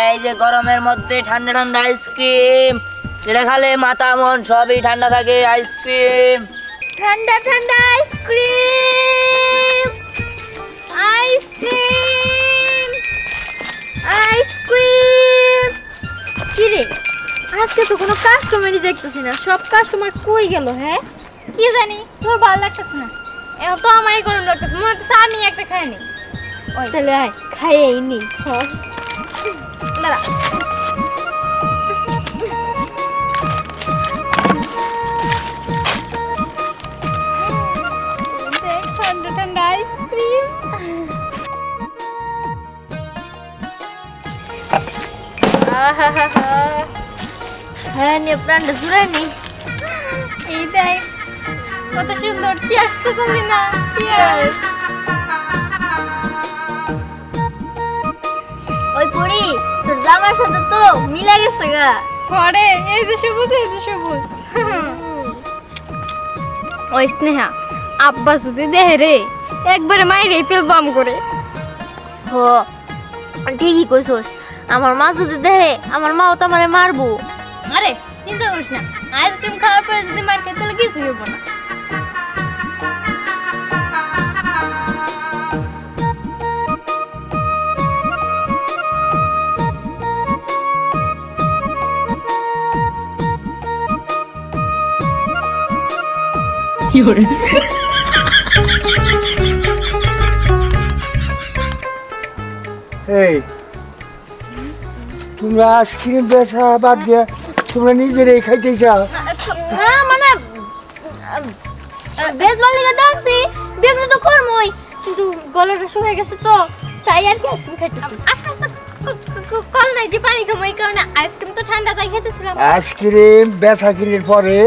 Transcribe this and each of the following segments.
এই যে গরমের মধ্যে ঠান্ডা ঠান্ডা আইসক্রিম, যেটা খালে মাথা মন সবই ঠান্ডা থাকে। আইসক্রিম, ঠান্ডা ঠান্ডা আইসক্রিম, আইসক্রিম, আইসক্রিম। কি রে, আজকে তো কোনো কাস্টমারই দেখতেছি না, সব কাস্টমার কই গেল? হ্যাঁ, কি জানি, তোর ভালো লাগতেছে না। এখন তো আমারই গরম লাগতেছে, মনে হচ্ছে আমি একটা খাই নি। ওই তাহলে আয় খাইয়েই নি। দাঁড়া, ঠান্ডা ঠান্ডা আইসক্রিম। হ্যাঁ, নিয়ে প্রাণটা জুড়াই নি। এই দেখ কত সুন্দর পেঁয়াজ তো বলি না, পেঁয়াজ। ওই পড়ি তোর জামার সাথে তো মিলে গেছে গা। ঘরে এই যে সবুজ, এই যে সবুজ। ওই স্নেহা, আব্বা যদি দেহে রে একবারে মাইরে ফেলবাম করে। হ, ঠিকই কইছস, আমার মা যদি দেহে আমার মাও তো আমারে মারবো। আরে চিন্তা করিস না, আইসক্রিম খাওয়ার পরে যদি মার খেতে তাহলে কিছুই হবো না। এই তোমরা আইসক্রিম বেচা বাদ দিয়া তোমরা নিজেরাই খাইতে চাও? হ্যাঁ, মানে বেশ ভালো লেগে দেখছি, বিক্রি তো করমই, কিন্তু গলাটা শুকিয়ে গেছে তো তাই আর কি আইসক্রিম খাইতেছি। কল নাই যে পানি খাবো, এই কারণে আইসক্রিম তো ঠান্ডা তাই খেতেছিলাম। আইসক্রিম বেচা কিনির পরে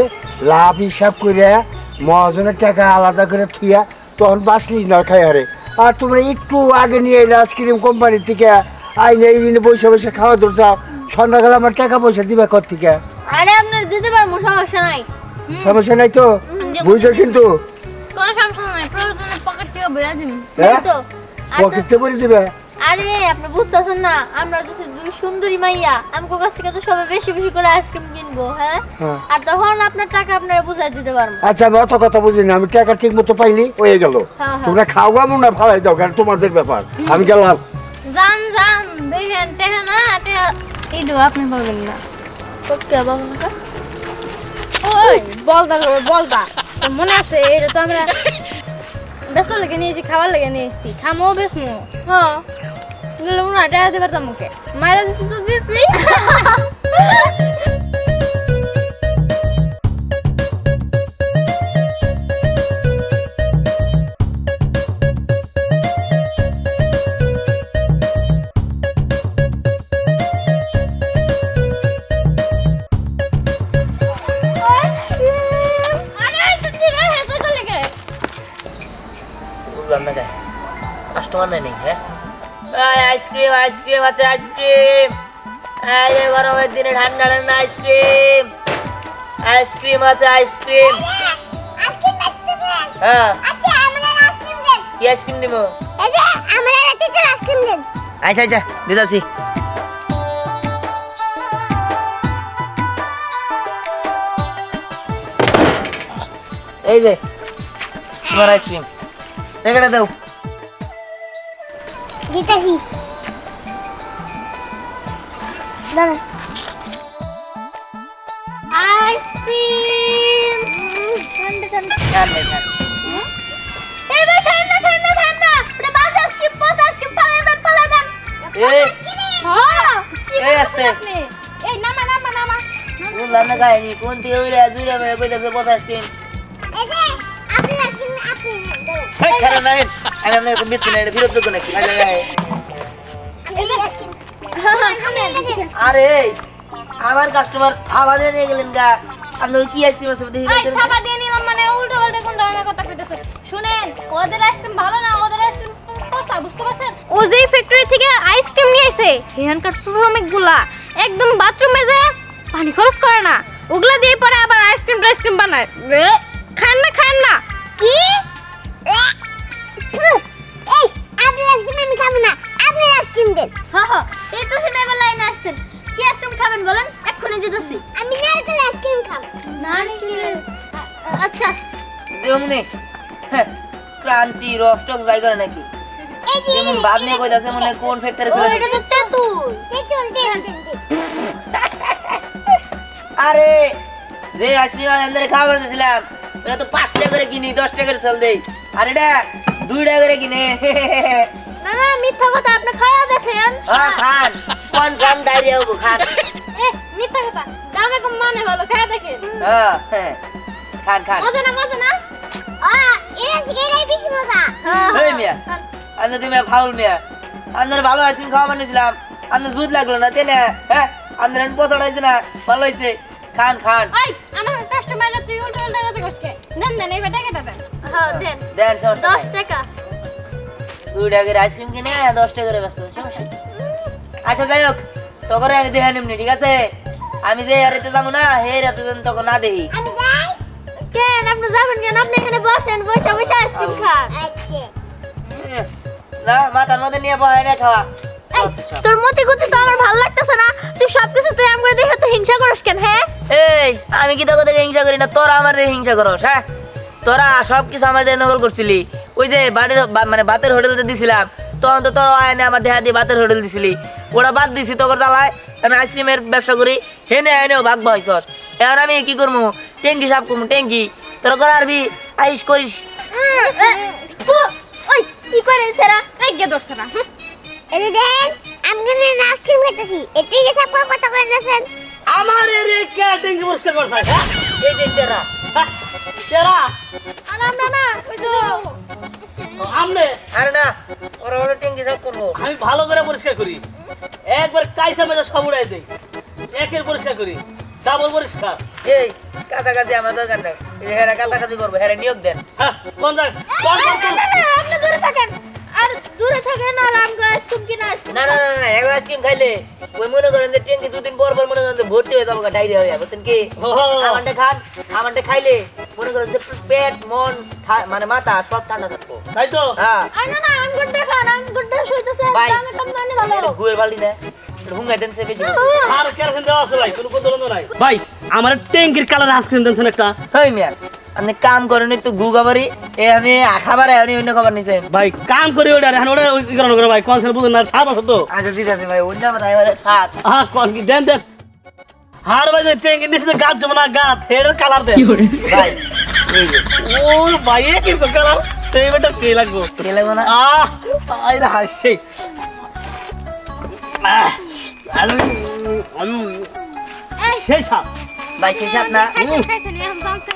লাভ হিসাব করে মহাজনের টাকা আলাদা করে থুয়া তখন বাঁচলি না খাই আরে। আর তোমরা একটু আগে নিয়ে এলে আইসক্রিম কোম্পানির থেকে আইনে এই দিনে বসে বসে খাওয়া ধরছাও, সন্ধ্যাকালে আমার টাকা পয়সা দিবা কর থেকে? আরে আপনার দিতে পারবো, সমস্যা নাই। সমস্যা নাই তো, বুঝছো? কিন্তু কোনো সমস্যা নাই, প্রয়োজনে পকেট থেকে বেরা দিন তো পকেট থেকে বলে দিবে। আরে আপনি বুঝতেছেন না, আমরা তো দুই সুন্দরী মাইয়া, আমগো কাছ থেকে তো সবাই বেশি বেশি করে আইসক্রিম কিনবো। হ্যাঁ, আর তখন আপনার টাকা আপনারা বুঝাই দিতে পারবো। আচ্ছা, আমি অত কথা বুঝি না, আমি টাকা ঠিক মতো পাইনি, হয়ে গেল। তোমরা খাওয়া না ফালাই দাও, কারণ তোমাদের ব্যাপার, আমি গেলাম। জান জান দেখেন টেহা না টেহা এইটু আপনি বলবেন না। ওকে বাবা, ওই বলদা বলদা মনে আছে? এটা তো আমরা বেশ লেগে নিয়েছি, খাবার লেগে নিয়েছি, খামো বেশ মো। হ্যাঁ, মনে হয় টেহা দেবার মুখে মারা দিচ্ছি তো দিচ্ছি। আইসক্রিম আইসক্রিম আছে, আইসক্রিম। এই গরমের দিনে ঠান্ডা ঠান্ডা আইসক্রিম, আইসক্রিম আছে, আইসক্রিম। হ্যাঁ, কি আইসক্রিম দিব? আচ্ছা আচ্ছা দিদাসি। এই যে তোমার আইসক্রিম, টাকাটা দাও। দিতাছি, দাঁড়া। আইসক্রিম ঠান্ডা ঠান্ডা ঠান্ডা, এই ভাই ঠান্ডা ঠান্ডা ঠান্ডা, এটা বাজ আইসক্রিম, বাজ আইসক্রিম ফালা দেন। এই হ্যাঁ, এই আসছে, এই নামা নামা নামা। বুঝলাম না কাহিনী, কোন থেকে উড়ে দূরে হয়ে কইতাছে বাজ আইসক্রিম। এই যে আপনি আইসক্রিম আপনি দাও। এই খারাপ না, আমি আপনাকে বিচ্ছি না, এটা বিরোধ করব নাকি? আরে আমার কাস্টমার থাবা দিয়ে নিয়ে গেলেন গা, আপনার কি আইসক্রিম আছে দেখি? এই থাবা দিয়ে নিলাম মানে উল্টো পাল্টা কোন ধরনের কথা কইতেছ? শুনেন, ওদের আইসক্রিম ভালো না, ওদের আইসক্রিম পচা, বুঝতে পারছেন? ও যেই ফ্যাক্টরি থেকে আইসক্রিম নিয়ে আইছে, এখানকার শ্রমিকগুলা একদম বাথরুমে যায় পানি খরচ করে না, ওগুলা দিয়ে পরে আবার আইসক্রিম বানায়। খান না কি? এই আপনি আইসক্রিম আমি খাবো না, আপনি আইসক্রিম দেন। হ্যাঁ হ্যাঁ, এই তো শুনে বলাই না আচ্ছা যেমনি ক্রাঞ্চি রস টস যাই করে নাকি যেমন বাদ নিয়ে কই যাচ্ছে মনে কোন ফ্যাক্টরি ফেলে এটা তো তেঁতুল আরে যে আইসক্রিম আমাদের খাবার দিয়েছিলাম এটা তো 5 টাকা করে কিনি 10 টাকা করে সেল দেই আর এটা 2 টাকা করে কিনে না না মিথ্যা কথা আপনি খায়া দেখেন খান কোন কাম ডায়রিয়া হবো খান মিথ্যা কথা দামে কম মানে ভালো খায়া দেখেন হ্যাঁ খান খান মজা না এটা সিগারেট বেশি মজা এই মিয়া আন্না তুমি ফাউল মিয়া আন্নার ভালো আইসক্রিম খাওয়া বানিয়েছিলাম আন্নার দুধ লাগলো না তেনে হ্যাঁ আন্নার পছন্দ হয়েছে না ভালো হয়েছে খান খান ওই আমার কাস্টমাররা তুই উল্টো উল্টো কথা কইছিস দেন এই টাকাটা দেন হ্যাঁ দেন দেন 10 টাকা 2 টাকা করে আইসক্রিম কিনে 10 টাকা করে ব্যস্ত সমস্যা আচ্ছা যাই হোক তোকে আমি দেখে নিমনি ঠিক আছে আমি যে আরেতে যাবো না হে রাতে যেন তোকে না দেখি আমি যাই কেন আপনি যাবেন কেন আপনি এখানে বসেন বসে বসে আইসক্রিম খান আচ্ছা না মাথার মধ্যে নিয়ে বহাই না খাওয়া তোর মতি গতি তো আমার ভালো লাগতেছে না তুই সবকিছু তুই আমরে দেখে তো হিংসা করিস কেন হ্যাঁ এই আমি কি তোকে দেখে হিংসা করি না তোরা আমার দেখে হিংসা করস হ্যাঁ তোরা সবকিছু আমার দেখে নকল করছিলি ওই যে বাড়ির মানে বাতের হোটেলতে দিছিলাম তখন তো তোরা আয়নে আমার দেহা দিয়ে বাতের হোটেল দিছিলি ওরা বাদ দিছি তোর জ্বালায় আমি আইসক্রিমের ব্যবসা করি হেনে আয়নেও ভাগ বয়সর এবার আমি কি করবো ট্যাঙ্কি সাফ করবো ট্যাঙ্কি তোরা করে আরবি আইস করিস ওই কি করে সেরা এই গে দর্শ না এই দেন আমি না আইসক্রিম খেতেছি এটাই যে সব কথা কই নাছেন আমার রে কে ট্যাঙ্কি পরিষ্কার করছাই হ্যাঁ এই যে তেরা তেরা আর আমরা না ওই তো আমনে আরে না ওরা ওরা ট্যাঙ্কি সাফ করবো আমি ভালো করে পরিষ্কার করি একবার কাইসা মেজা সব উড়াই দেই একের পরিষ্কার করি ডাবল পরিষ্কার এই কাছাকাছি আমার দরকার নাই হেরা কাছাকাছি করবো হেরা নিয়োগ দেন হ্যাঁ কোন জায়গা কোন আপনি দূরে থাকেন আর দূরে থাকেন আর আমগো আইসক্রিম কিনা আছে না না না না এক আইসক্রিম খাইলে ওই মনে করেন যে ট্যাঙ্কি দুদিন পর পর মনে করেন যে ভর্তি হয়ে যাবো ডায়রিয়া হয়ে যাবে বুঝছেন কি আমারটা খান আমারটা খাইলে মনে করেন যে পেট মন মানে মাথা সব ঠান্ডা থাকবো তাই তো হ্যাঁ আর না না আমগো দেখান আমগো শুইতেছে ভাই। দামে কম জানি ভালো গুয়ের বালি না হুঙ্গাই দেন সে বেশি আর কেরোসিন দেওয়া আছে ভাই কোনো বদল নাই ভাই আমার ট্যাঙ্কির কালার আইসক্রিম দেন একটা হই মিয়া আপনি কাম করেন একটু গু খাবারই এ আমি খাবার আমি অন্য খাবার নিছে ভাই কাম করি ওটা এখন ওটা ওই কারণ করে ভাই কনসেল বুঝুন না সাত আছে তো আচ্ছা ঠিক আছে ভাই অন্য খাবার এবারে সাত হ্যাঁ কোন কি দেন দেন হার ভাই যে ট্যাঙ্কি নিচে গাছ জমা না গাছ হেডের কালার দেন ভাই এই যে ও ভাই এ কি কালার সেই বেটা কি লাগবো কে লাগবো না আইরা হাসি সেই সাপ ভাই শেষ সাত না খাইছেন এখন জানছেন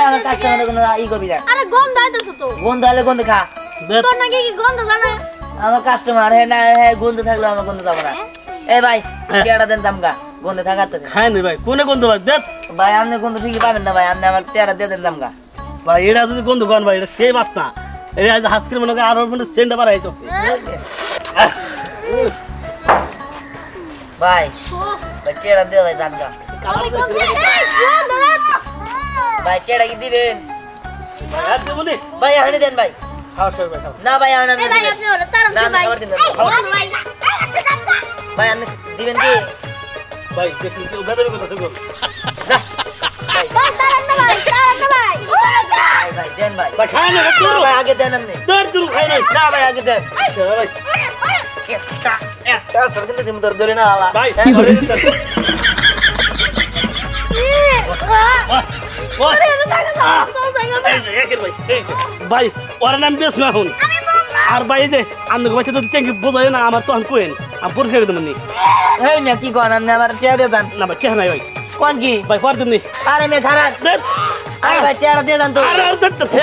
আমার কাস্টমারের কোনো ই করবি না আরে গন্ধ আইতেছে তো গন্ধ হলে গন্ধ খা তোর নাকি কি গন্ধ জানা আমার কাস্টমার হ্যাঁ না হ্যাঁ গন্ধ থাকলে আমার গন্ধ যাবো না এই ভাই টেয়ারা দেন দামগা গন্ধ থাকাতে হ্যাঁ নি ভাই কোনে গন্ধ ভাই দেখ ভাই আপনি গন্ধ ঠিকই পাবেন না ভাই আপনি আমার টেয়ারা দিয়ে দেন দামগা ভাই এটা যদি গন্ধ করেন ভাই এটা সেই বাস না এটা আজ হাসকির মনে করে আরো মানে সেন্টটা বাড়াই তো ভাই ভাই টেয়ারা দিয়ে ভাই দামগা ভাই টেয়ারা কি দিবেন ভাই হানি দেন ভাই না ভাই হানি এই ভাই আপনি ওরে তারাম না, ভাই খাবার দিন না। ভাই ভাই আপনি দিবেন কি ভাই দেখি কেউ বেদবি কথা তো না ভাই ভাই তারাম না ভাই ভাই ভাই দেন ভাই ভাই খায় না না, ভাই আগে দেন আপনি তোর তুই খাই না না ভাই আগে দেন ভাই একটা সর কিন্তু তুমি তোর ধরে না আলা ভাই ভাই ওর নাম বেশ না হন আর ভাই যে আমি বাচ্চা তো ট্যাঙ্কি বোঝাই না আমার তখন কোয়েন আমি পরিষ্কার করে দেবেন এই মিয়া কি কোন আপনি আমার টেয়ারা দিয়ে দেন না ভাই কে নাই ভাই কোন কি ভাই পর দিন আরে মেয়ে খারাপ আরে ভাই টেয়ারা দিয়ে দেন তো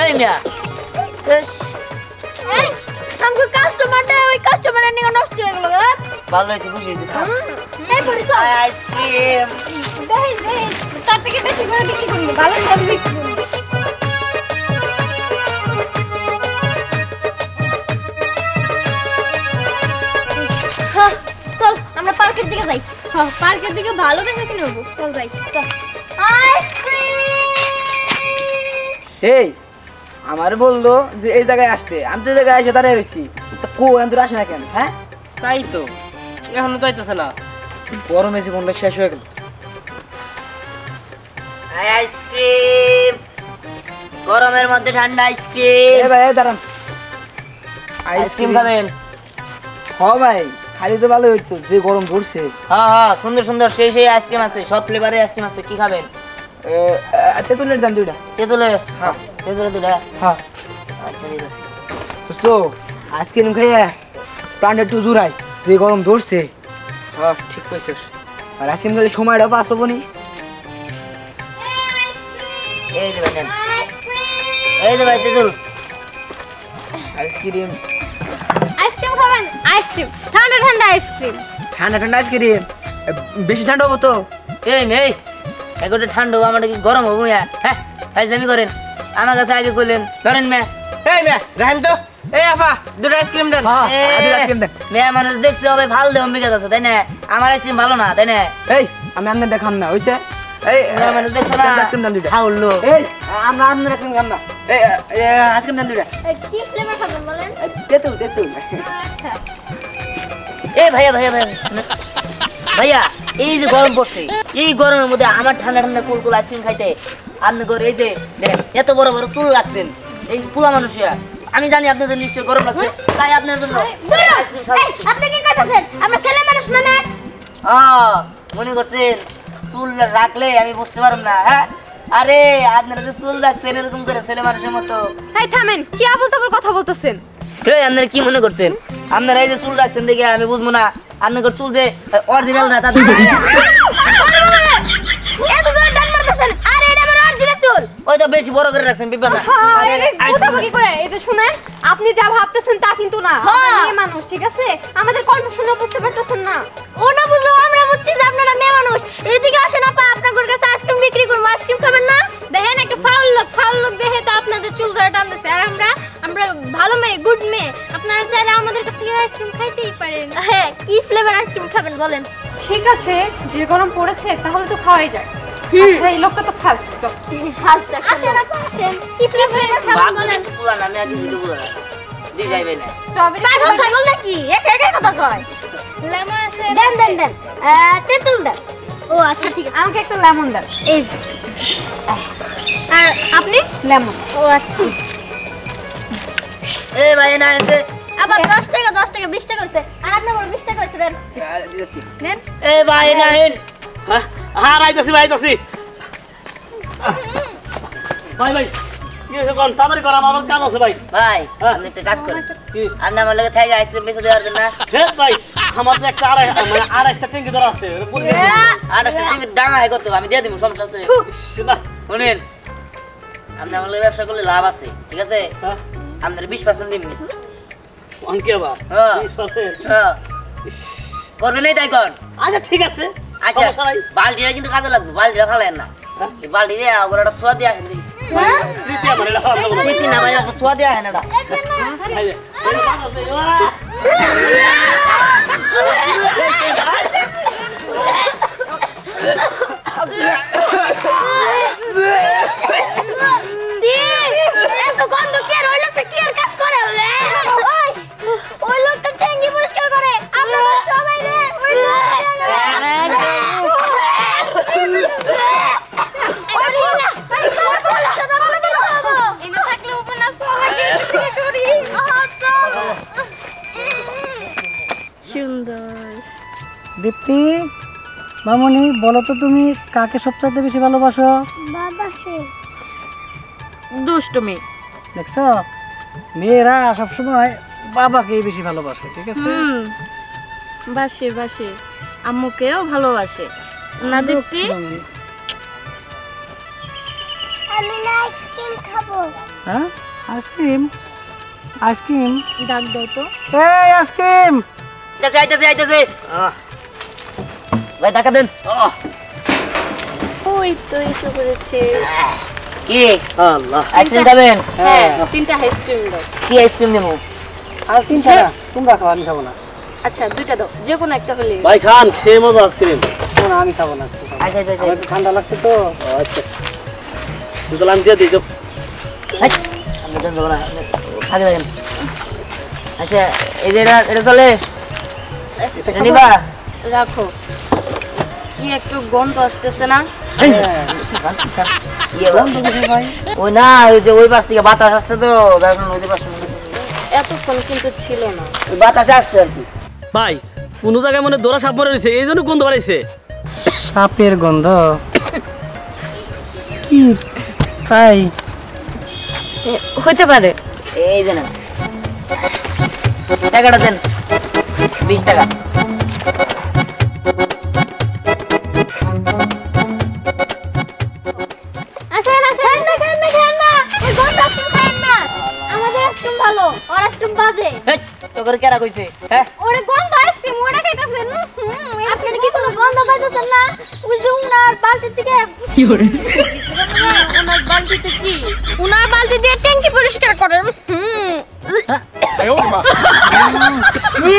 এই মিয়া এস এই আমগো কাস্টমারটা ওই কাস্টমারের নিয়ে নষ্ট হয়ে গেল ভালো হয়েছে খুশি হয়েছে এই পরি তো আইসক্রিম দেই তার থেকে বেশি করে বিক্রি করব ভালো করে বিক্রি করব চল আমরা পার্কের দিকে যাই হ্যাঁ পার্কের দিকে ভালো বেশি কিনে নেব চল যাই চল আইসক্রিম এই আমার বললো যে এই জায়গায় আসতে আমি তো এই জায়গায় এসে দাঁড়িয়ে রয়েছি তা কো এত আসে না কেন হ্যাঁ তাই তো এখনো তো আইতেছে না গরম এসে কোনটা শেষ হয়ে গেল আইসক্রিম গরমের মধ্যে ঠান্ডা আইসক্রিম। এ ভাই এই দাঁড়ান, আইসক্রিম খাবেন? হ ভাই, খালি তো ভালো হইতো, যে গরম পড়ছে। হ্যাঁ হ্যাঁ, সুন্দর সুন্দর সেই সেই আইসক্রিম আছে, সব ফ্লেভারের আইসক্রিম আছে। কি খাবেন? তেঁতুলের দাম 2টা। তেঁতুলে? হ্যাঁ তেঁতুলে 2টা। হ্যাঁ। আচ্ছা দিন। দোস্ত আইসক্রিম খাইয়া প্রাণটা একটু জুড়াই, যে গরম ধরছে। হ্যাঁ ঠিক কইছিস। আর আইসক্রিম খেলে সময়টাও পাস হবো নি। এই যে ভাই নেন। এই যে ভাই তেঁতুল। আইসক্রিম আইসক্রিম খাবেন? আইসক্রিম, ঠান্ডা ঠান্ডা আইসক্রিম। ঠান্ডা ঠান্ডা আইসক্রিম, বেশি ঠান্ডা হবো তো? এই মেয়ে, এগোটা ঠান্ডা হবো, আমার কি গরম হবো? হ্যাঁ ফাইজলামি করেন, আমার কাছে আগে করলেন। ধরেন মেয়ে। এই মে রাহেন তো। এই আপা 2টা আইসক্রিম দেন। হ্যাঁ দুটো আইসক্রিম দেন। মেয়ে মানুষ দেখছে হবে ভাল দেহ অম্বিকাত আছে, তাই না? আমার আইসক্রিম ভালো না, তাই না? এই আমি আপনার দেখাম না, হইছে? এই মেয়ে মানুষ দেখছো না? আইসক্রিম দেন 2টা। খাওয়ালো। এই আমরা আপনার আইসক্রিম খাম না। এই আইসক্রিম দেন 2টা। কি ফ্লেভার খাবেন বলেন? তেঁতুল তেঁতুল। আচ্ছা এ ভাইয়া ভাইয়া ভাইয়া ভাইয়া, এই যে গরম পড়ছে, এই গরমের মধ্যে আমার ঠান্ডা ঠান্ডা কুল কুল আইসক্রিম খাইতে আপনি করে এই যে দেখেন, এত বড় বড় চুল রাখছেন, এই পুরা মানুষরা। আমি জানি আপনাদের নিশ্চয় গরম লাগছে, তাই আপনার জন্য আইসক্রিম খাবো। আপনি কি কইতাছেন? আমরা ছেলে মানুষ মানে? মনে করছেন চুল রাখলে আমি বুঝতে পারব না? হ্যাঁ, আরে আপনারা যে চুল রাখছেন এরকম করে ছেলে মানুষের মতো। এই থামেন, কি আবল তাবল কথা বলতেছেন? আপনারা কি মনে করছেন আপনারা এই যে চুল রাখছেন দেখে আমি বুঝবো না আপনাদের চুল যে অরিজিনাল না? তাদের এত জোরে টান মারতেছেন। আরে এটা আমার অরিজিনাল চুল। ওই তো বেশি বড় করে রাখছেন বিপদ না। বুঝাবো কি করে? এই যে শুনেন, আপনি যা ভাবতেছেন তা কিন্তু না। আমরা মেয়ে মানুষ, ঠিক আছে? আমাদের কণ্ঠ শুনে বুঝতে পারতেছেন না। ও না বুঝলো, আমরা বুঝছি যে আপনারা মেয়ে মানুষ। এদিকে আসেন আপা, আপনার কাছে আইসক্রিম বিক্রি করবো। আইসক্রিম খাবেন না? দেখেন একটা ফাউল লোক দেখে তো আপনাদের চুল ধরে টানতেছে। আর আমরা ভালো মেয়ে, গুড মেয়ে। আপনারা চাইলে আমাদের কাছ থেকে আইসক্রিম খাইতেই পারেন। হ্যাঁ, কি ফ্লেভার আইসক্রিম খাবেন বলেন? ঠিক আছে, যে গরম পড়েছে তাহলে তো খাওয়াই যায়। আচ্ছা, এই লোকটা তো ফালতু। আসেন আপা, আসেন। কি ফ্লেভার খাবেন বলেন? পুরা না, আমি আর কিছু দেবো না, দিয়ে যাইবে না। স্ট্রবেরি পাগল ছাগল নাকি? একা কথা কয়। লেমন আছে? দেন দেন দেন। তেঁতুল দেন। ও আচ্ছা ঠিক আছে। আমাকে একটা লেমন দেন। এই যে। আর আপনি? লেমন। ও আচ্ছা। এ ভাই না এসে আবার 10 টাকা 20 টাকা হইছে। আর আপনার 20 টাকা হইছে দেন। দেন। এ ভাই না হেন হ্যাঁ হ্যাঁ আইতাছি ভাই, আইতাছি। ভাই ভাই কি হয়েছে কোন? তাড়াতাড়ি কর, আমার কাজ আছে ভাই। ভাই হ্যাঁ। আপনি একটা কাজ করেন, কি? আপনি আমার লগে থেকে আইসক্রিম বেঁচে দেওয়ার জন্য হ্যাঁ ভাই, আমার তো একটা আড়াইশটা ট্যাঙ্কি ধরা আছে। বুঝলি? আঠাশটা টিভি ডাঙা হয় কত, আমি দিয়ে দিব, সমস্যা আছে? না। শুনেন, আপনি আমার লগে ব্যবসা করলে লাভ আছে, ঠিক আছে? হ্যাঁ, আপনার 20% দিননি। অনকে আবার হ্যাঁ। 20%? হ্যাঁ, করবেন এই তাই কর। আচ্ছা ঠিক আছে, আচ্ছা সমস্যা নাই। বালতিটা কিন্তু কাজে লাগবে, বালতিটা ফালেন না। এই বালতি দিয়ে ওর একটা সোয়া দিয়ে আসেন দেখি। স্মৃতি আমার এটা ভালো লাগলো। স্মৃতি না ভাই, একটা সোয়া দিয়ে আসেন এটা। এই যে, এই যে, কাজ আছে, ওয়া! জি, এত গন্ধ কি আর ওই লোকটা কি আর কাজ করে বলে? ওই লোকটা ট্যাঙ্কি পরিষ্কার করে। আমরা সবাই রে ওই দীপ্তি, মামনি, বলো তো তুমি কাকে সবচাইতে বেশি ভালোবাসো? দুষ্টুমি। দেখছো, মেয়েরা সবসময় বাবাকেই বেশি ভালোবাসে, ঠিক আছে? বাসে বাসে, আম্মুকেও ভালোবাসে না দীপ্তি? আমি না আইসক্রিম খাবো। হ্যাঁ, আইসক্রিম? আইসক্রিম? ডাক দাও তো। এই আইসক্রিম! আইতাছে আইতাছে আইতাছে। ভাই টাকা দেন। ওই তো এসে পড়েছে। কি আল্লাহ, আইসক্রিম খাবেন? হ্যাঁ, 3টা আইসক্রিম দাও। কি আইসক্রিম দেবো? আর 3টা না, তোমরা খাও, আমি খাবো না। আচ্ছা 2টা দাও, যে কোনো একটা হলে। ভাই খান, সে মজা আইসক্রিম। না, আমি খাবো না আজকে। আচ্ছা আচ্ছা আমার একটু ঠান্ডা লাগছে তো। আচ্ছা, কিন্তু আমি দিয়ে দিই তো। আপনি দেন দেবো না, খাগে দেখেন। আচ্ছা এই যে এটা চলে, এটা নিবা? রাখো। কি একটু গন্ধ আসতেছে না? ইয়ে ভাই ওই না ওই যে ওই পাশ থেকে বাতাস আসছে তো যার কারণে ওই পাশ এতক্ষণ কিন্তু ছিল না। ওই বাতাস আসছে আর কি। ভাই কোন জায়গায় মনে দোরা সাপ মরে রয়েছে এই জন্য গন্ধ বাড়াইছে। সাপের গন্ধ কি তাই? হতে পারে। এই যে না টাকাটা দেন 20 টাকা। আসেন আসেন না খান না খান না এই গন্ধ আইসক্রিম খান না। আমাদের আইসক্রিম ভালো ওর আইসক্রিম বাজে। এই তোর কেরা কইছে হ্যাঁ ওরে গন্ধ আইসক্রিম ওটা খাইতাছেন। আপনি কি কোনো গন্ধ পাইতেছেন না? ওই যে উনার বালতি থেকে কি করে? উনার বালতিতে কি? উনার বালতি দিয়ে ট্যাঙ্কি পরিষ্কার করেন। কি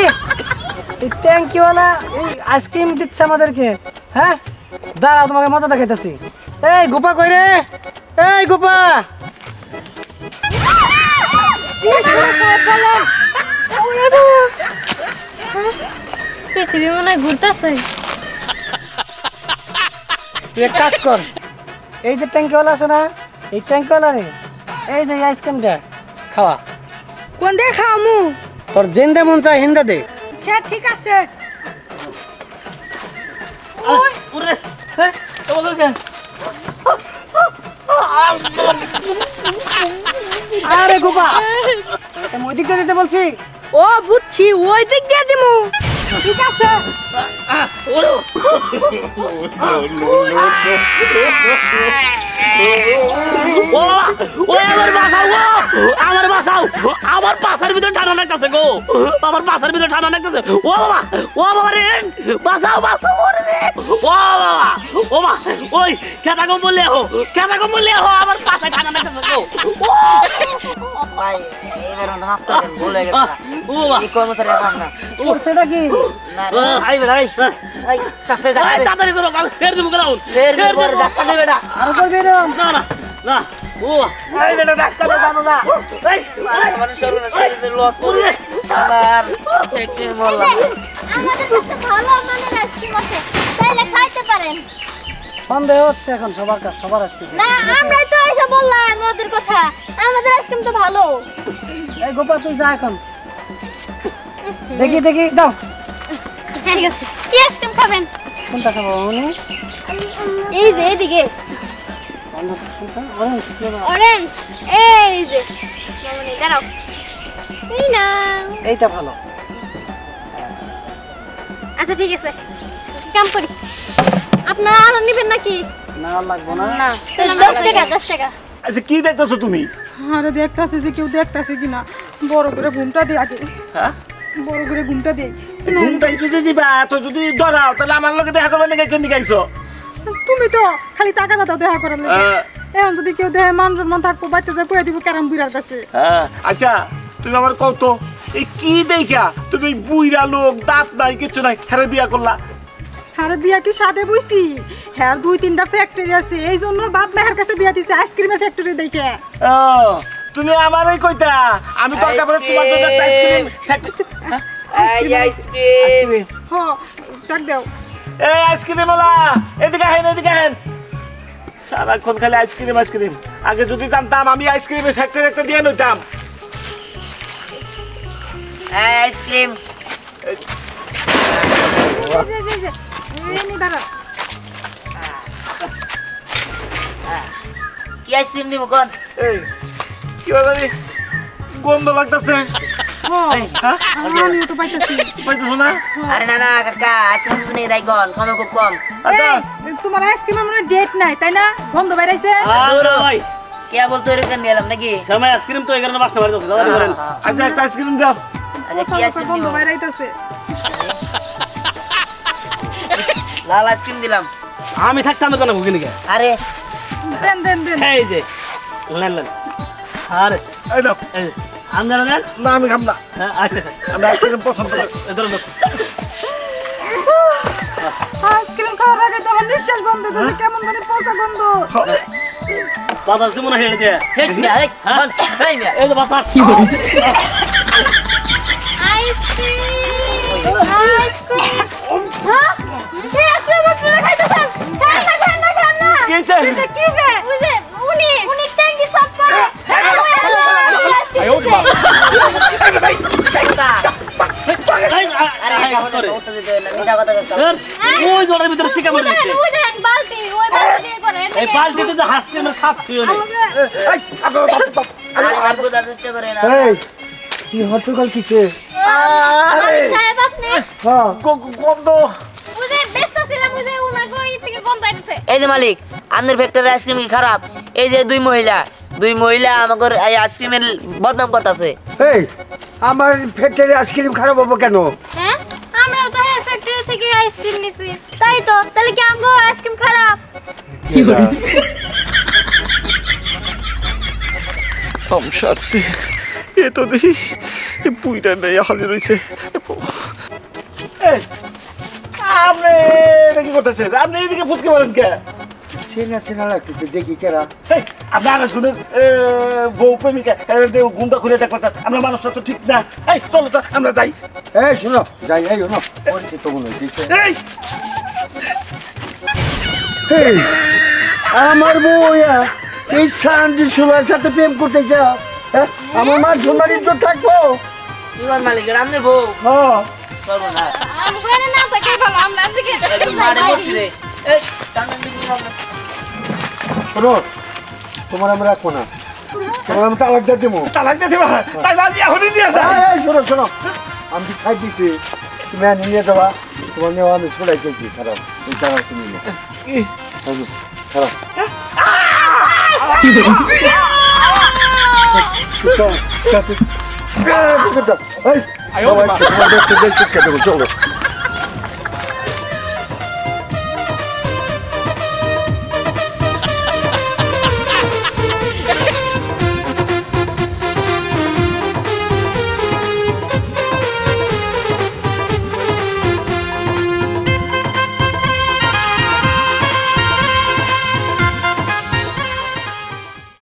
এই ট্যাঙ্কিওয়ালা এই আইসক্রিম দিচ্ছে আমাদেরকে? হ্যাঁ দাঁড়াও তোমাকে মজা দেখাইতেছি। এই গোপা কই রে? এই গোপা পৃথিবী মনে হয় ঘুরতেছে। তুই এক কাজ কর, এই যে ট্যাঙ্কিওয়ালা আছে না এই ট্যাঙ্কিওয়ালা রে এই যে আইসক্রিমটা খাওয়া। কোন দিয়ে খাওয়ামু? তোর জেন্দে মন চায় হিন্দা দে। আচ্ছা ঠিক আছে। ওরে হ্যাঁ তোমাদের কেন আরে গোপা ওই দিকটা দিতে বলছি। ও বুঝছি ওই দিক দিয়ে দিমু। ঠিক আছে। আমার বাসাও আমার বাসাও আমার পাশার ভিতরে ঠান্ডা লাগতেছে গো আমার পাশার ভিতরে ঠান্ডা লাগতেছে ও বাবা রে বাসাও বাসাও রে ও বাবা ও মা ওই খেতা কম বললে আমার পাশায় ঠান্ডা লাগতেছে গো ভাই এবার না মাফ করেন ভুলে গেছে ও বাবা কি কর্মচারী কাম না ওর সেটা কি? না আই ভাই এই তাড়াতাড়ি করো আমি ছেড়ে দেবো গ্রাউন্ড ফের বড় ধাক্কা দে বেটা আরো করবি এরকম? না না না ও আরে বেটা ধাক্কা দে জানো না এই মানে সরুন শরীরে লস পড়ে আর একটু বললাম আমাদের কাছে ভালো মানের আইসক্রিম আছে, চাইলে খাইতে পারেন। সন্দেহ হচ্ছে এখন সবার কাছে সবার আইসক্রিম। না আমরাই তো এসে বললাম ওদের কথা, আমাদের আইসক্রিম তো ভালো। এই গোপা তুই যা এখন। দেখি দেখি দাও ঠিক আছে, কি আইসক্রিম খাবেন? কোনটা খাবো উনি? এই যে এইদিকে অরেঞ্জ ফ্লেভার। অরেঞ্জ, এই যে মামনি দাঁড়াও, এই না। এইটা ভালো। আচ্ছা ঠিক আছে, কাম করি, আপনারা আরো নেবেন নাকি? না লাগবো না। না 10 টাকা 10 টাকা। আচ্ছা কি দেখতেছো তুমি? আরে দেখতাছি যে কেউ দেখতাছে কিনা, বড় করে ঘুমটা দে আগে, হ্যাঁ বড় করে ঘুমটা দে। ঘুমটাই যদি দিবা তো যদি ডরাও তাহলে আমার লগে দেখা করবে নাকি? কেন গাইছো? তুমি তো খালি টাকা দাও দেখা করার লাগে। এখন যদি কেউ দেহে মান সম্মান থাকবো বাইতে যা কয়ে দিব ক্যারাম বিড়ার কাছে। হ্যাঁ আচ্ছা তুমি আমার কও তো এই কি দেখা তুমি বুইরা লোক দাঁত নাই কিছু নাই হেরে বিয়া করলা? আরে বিয়া কি সাদে বইছি? হ্যাঁ 2-3টা ফ্যাক্টরি আছে, এই জন্য বাপ মায়ের কাছে বিয়া দিছে আইসক্রিমের ফ্যাক্টরি দেখে। ও তুমি আমারই কইতা আমি তোর কাপড়ে তোমার জন্য একটা আইসক্রিম এই আইসক্রিম হ ডাক দাও। এই আইসক্রিম ওলা এদিকে হেন এদিকে হেন সারাক্ষণ খালি আইসক্রিম আইসক্রিম। আগে যদি জানতাম আমি আইসক্রিমের ফ্যাক্টরি একটা দিয়ে নিতাম। এই আইসক্রিম দাঁড়া, কি আইসক্রিম দিব কোন? এই কি জানি গন্ধ লাগতেছে। হ্যাঁ আমিও তো পাইতেছি। পাইতেছো না? আরে না না কাকা আইসক্রিম তুমি নেই রাইগন সময় খুব কম। আচ্ছা এই, তোমার আইসক্রিমের মানে ডেট নাই তাই না? বন্ধ বাইরাইছে। ভাই কে বলতো এরকম নিলাম নাকি? সময় আইসক্রিম তো এখানে বাসটা মারি দাও দাদা করেন আচ্ছা একটা আইসক্রিম দাও। আচ্ছা কি আইসক্রিম বন্ধ দিব? বাইরাইতেছে। লাল আইসক্রিম দিলাম। আমি থাকতাম তো না ভুগিনি কে আরে দেন দেন দেন। এই যে লেন লেন আরে এই দাও। এই আম জানো না না আমি খাম না, আচ্ছা আমি আইসক্রিম পছন্দ করি। ধরো আইসক্রিম খাওয়ার আগে তো আমার নিঃশ্বাস বন্ধ হয়ে গেছে, কেমন জানি পচা গন্ধ। বাতাস দিব না হেঁটে হেই মিয়া এই বল এই মিয়া এই তো বাতাস আইসক্রিম আইসক্রিম। হ্যাঁ এই আইসক্রিম আপনারা খাইতেছেন? খান না খান না খান না। করতে দিতে হয় না, মিঠা কথা করতে হবে। ওই জলের ভিতরে চিকা মরে গেছে ওই দেখেন বালতি ওই বালতি দিয়ে করে এই বালতিতে যে আইসক্রিমের খাপ ছিল না আর বোঝার চেষ্টা করে না। এই কি হট্টগোল কিসে? সাহেব আপনি হ্যাঁ গন্ধ ওই যে ব্যস্ত ছিলাম ওই যে উনাকে ওই থেকে গন্ধ আসছে এই যে মালিক, আপনার ফ্যাক্টরি আইসক্রিম কি খারাপ? এই যে দুই মহিলা আমাকে এই আইসক্রিমের বদনাম করতেছে। এই আমার ফ্যাক্টরি আইসক্রিম খারাপ হবো কেন? হ্যাঁ আমরাও তো হেয়ার ফ্যাক্টরি থেকে আইসক্রিম নিছি তাই তো তাহলে কি আমগো আইসক্রিম খারাপ সারছে এ তো দেখি পুইটা নেই হাজির হয়েছে আপনি এটা কি করতেছেন? আপনি এদিকে ফুটকে বলেন কে? চেনা লাগতেছে, দেখি কেরা। আপনারা শুনেন বউ প্রেমিকা গুন্ডা খুলে দেখবেন আমরা মানুষটা তো ঠিক না। এই চলো তো আমরা যাই। এই শোনো, যাই এই শোনো, পরিচিত মনে হচ্ছে। এই এই আমার বউয়া এই শান্তি সুলার সাথে প্রেম করতে চাও? হ্যাঁ? আমার মা ঝুমারি তো থাকবো। কি বল মালিক, রামনে বউ হ্যাঁ করবো না। আমগো এনে না থাকে ভালো আমরা দিকে একদম মারে বলছি রে। এই টাঙ্গান দিকে যাও না। শোনো, তোমার আমি রাখবো না, তোমার আমি তালাক দিয়ে দেবো। তালাক দিয়ে দিবা? তাই আমি এখনই নিয়ে যাই। এই শোনো শোনো, আমি খাই দিছি, তুমি আনি নিয়ে যাবা। তোমার নেওয়া আমি ছড়াই খেয়েছি। খারাপ এই টাকা তুমি নিয়ে খারাপ চলো